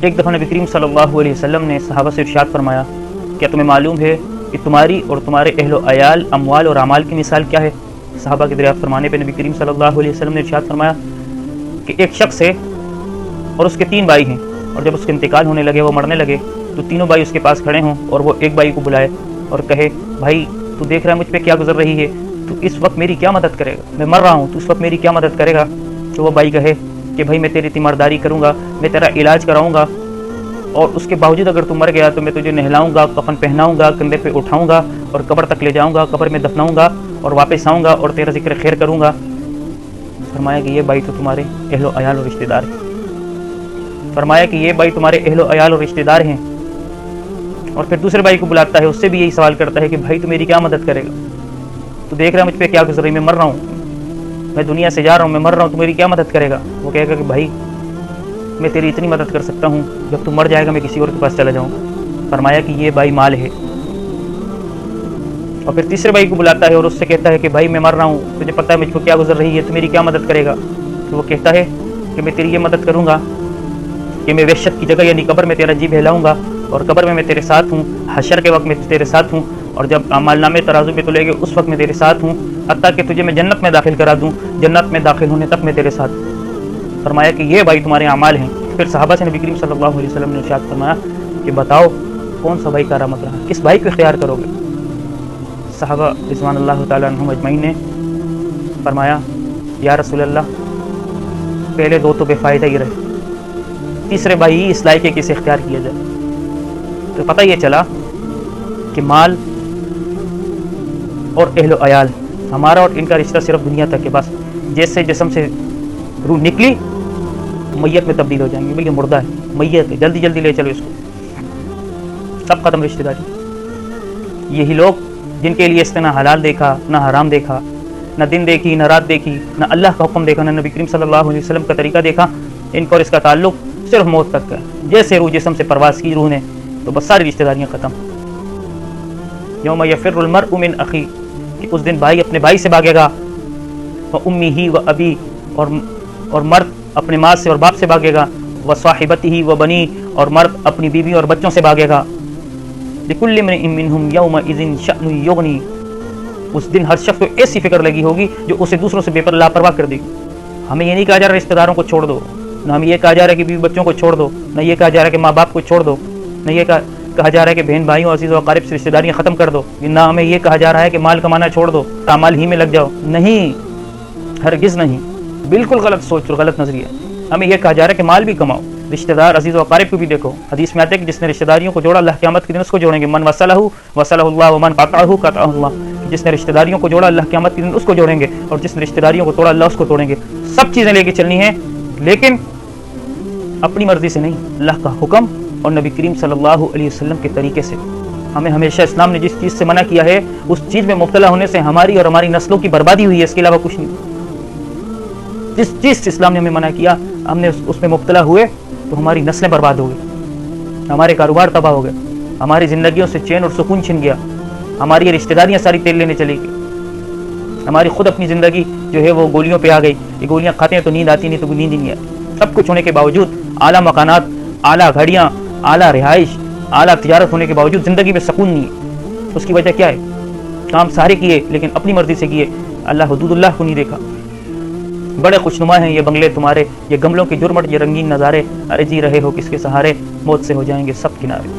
ایک دفعہ نبی کریم صلی اللہ علیہ وسلم نے صحابہ سے ارشاد فرمایا، کیا تمہیں معلوم ہے کہ تمہاری اور تمہارے اہل و عیال، اموال اور اعمال کی مثال کیا ہے؟ صحابہ کے دریافت فرمانے پہ نبی کریم صلی اللہ علیہ وسلم نے ارشاد فرمایا کہ ایک شخص ہے اور اس کے 3 بھائی ہیں، اور جب اس کے انتقال ہونے لگے، وہ مرنے لگے، تو تینوں بھائی اس کے پاس کھڑے ہوں اور وہ ایک بھائی کو بلائے اور کہے، بھائی تو دیکھ رہا ہے مجھ پہ کیا گزر رہی ہے، تو اس وقت میری کیا مدد کرے گا؟ میں مر رہا ہوں، تو اس وقت میری کیا مدد کرے گا؟ تو وہ بھائی کہے کہ بھائی میں تیری تیمارداری کروں گا، میں تیرا علاج کراؤں گا، اور اس کے باوجود اگر تم مر گیا تو میں تجھے نہلاؤں گا، کفن پہناؤں گا، کندھے پہ اٹھاؤں گا اور قبر تک لے جاؤں گا، قبر میں دفناؤں گا اور واپس آؤں گا اور تیرا ذکر خیر کروں گا۔ فرمایا کہ یہ بھائی تو تمہارے اہل و عیال اور رشتہ دار ہیں۔ فرمایا کہ یہ بھائی تمہارے اہل و عیال اور رشتہ دار ہیں۔ اور پھر دوسرے بھائی کو بلاتا ہے، اس سے بھی یہی سوال کرتا ہے کہ بھائی تو میری کیا مدد کرے گا؟ تو دیکھ رہا ہے مجھ پہ کیا گزر رہی ہے، میں مر رہا ہوں، میں دنیا سے جا رہا ہوں، میں مر رہا ہوں، تو میری کیا مدد کرے گا؟ وہ کہے گا کہ بھائی میں تیری اتنی مدد کر سکتا ہوں، جب تم مر جائے گا میں کسی اور کے پاس چلا جاؤں گا۔ فرمایا کہ یہ بھائی مال ہے۔ اور پھر تیسرے بھائی کو بلاتا ہے اور اس سے کہتا ہے کہ بھائی میں مر رہا ہوں، تجھے پتہ ہے مجھ کو کیا گزر رہی ہے، تو میری کیا مدد کرے گا؟ تو وہ کہتا ہے کہ میں تیری یہ مدد کروں گا کہ میں وحشت کی جگہ یعنی قبر میں تیرا جی بہلاؤں گا، اور قبر میں تیرے ساتھ ہوں، حشر کے وقت میں تیرے ساتھ ہوں، اور جب اعمال نامے ترازو پہ تلے گے اس وقت میں تیرے ساتھ ہوں، حتیٰ کہ تجھے میں جنت میں داخل کرا دوں، جنت میں داخل ہونے تک میں تیرے ساتھ ہوں۔ فرمایا کہ یہ بھائی تمہارے اعمال ہیں۔ پھر صحابہ سے نبی کریم صلی اللہ علیہ وسلم نے ارشاد فرمایا کہ بتاؤ کون سا بھائی کارآمد رہا، کس بھائی کو اختیار کرو گے؟ صحابہ رضوان اللہ تعالیٰ عنہم اجمعین نے فرمایا یا رسول اللہ پہلے 2 تو بے فائدہ ہی رہے، تیسرے بھائی اس لائق ہے کہ اسے اختیار کیا جائے۔ تو پتہ یہ چلا کہ مال اور اہل و عیال ہمارا اور ان کا رشتہ صرف دنیا تک ہے، بس جیسے جسم سے روح نکلی میت میں تبدیل ہو جائیں گے، بھئی یہ مردہ ہے، میت ہے، جلدی جلدی لے چلو اس کو، سب ختم رشتہ داری۔ یہی لوگ جن کے لیے اس نے نہ حلال دیکھا، نہ حرام دیکھا، نہ دن دیکھی، نہ رات دیکھی، نہ اللہ کا حکم دیکھا، نہ نبی کریم صلی اللہ علیہ وسلم کا طریقہ دیکھا، ان کو اور اس کا تعلق صرف موت تک ہے۔ جیسے روح جسم سے پرواز کی روح نے تو بس ساری رشتہ داریاں ختم۔ یوم یفر المرء من اخی، کہ اس دن بھائی اپنے بھائی سے بھاگے گا، وامہ وابی، اور مرد اپنے ماں سے اور باپ سے بھاگے گا، وصاحبتہ وبنی، اور مرد اپنی بیوی اور بچوں سے بھاگے گا۔ لکل امرئ منہم یومئذ شأن یغنی، اس دن ہر شخص کو ایسی فکر لگی ہوگی جو اسے دوسروں سے لاپرواہ کر دے گی۔ ہمیں یہ نہیں کہا جا رہا رشتہ داروں کو چھوڑ دو، نہ ہمیں یہ کہا جا رہا ہے کہ بیوی بچوں کو چھوڑ دو، نہ یہ کہا جا رہا ہے کہ ماں باپ کو چھوڑ دو، نہ یہ کہا جا رہا ہے کہ بہن بھائیوں عزیز و اقارب سے رشتہ داریاں ختم کر دو، نہ ہمیں یہ کہا جا رہا ہے کہ مال کمانا چھوڑ دو، اعمال ہی میں لگ جاؤ۔ نہیں، ہرگز نہیں، بالکل غلط سوچ اور غلط نظریہ۔ ہمیں یہ کہا جا رہا ہے کہ مال بھی کماؤ، رشتہ دار عزیز و اقارب کو بھی دیکھو۔ حدیث میں آتا ہے کہ جس نے رشتہ داریوں کو جوڑا اللہ قیامت کے دن اس کو جوڑیں گے، من وصلہ وصلہ اللہ ومن قطعہ قطعہ اللہ، جس نے رشتہ داریوں کو جوڑا اللہ قیامت کے دن اس کو جوڑیں گے، اور جس نے رشتہ داریوں کو توڑا اللہ اس کو توڑیں گے۔ سب چیزیں لے کے چلنی ہیں، لیکن اپنی مرضی سے نہیں، اللہ کا حکم اور نبی کریم صلی اللہ علیہ وسلم کے طریقے سے۔ ہمیں ہمیشہ اسلام نے جس چیز سے منع کیا ہے اس چیز میں مبتلا ہونے سے ہماری اور ہماری نسلوں کی بربادی ہوئی ہے، اس کے علاوہ کچھ نہیں۔ جس چیز سے اسلام نے ہمیں منع کیا ہم نے اس میں مبتلا ہوئے تو ہماری نسلیں برباد ہو گئی، ہمارے کاروبار تباہ ہو گئے، ہماری زندگیوں سے چین اور سکون چھن گیا، ہماری رشتہ داریاں ساری تیل لینے چلی گئی، ہماری خود اپنی زندگی جو ہے وہ گولیوں پہ آ گئی۔ یہ گولیاں کھاتے ہیں تو نیند آتی نہیں، تو نیند ہی نہیں آتی۔ سب کچھ ہونے کے باوجود، اعلیٰ مکانات، اعلیٰ گھڑیاں، اعلیٰ رہائش، اعلیٰ تجارت ہونے کے باوجود زندگی میں سکون نہیں ہے۔ اس کی وجہ کیا ہے؟ کام سارے کیے لیکن اپنی مرضی سے کیے، اللہ حدود اللہ کو نہیں دیکھا۔ بڑے خوشنما ہیں یہ بنگلے تمہارے، یہ گملوں کی جرمٹ، یہ رنگین نظارے، ارے جی رہے ہو کس کے سہارے، موت سے ہو جائیں گے سب کنارے۔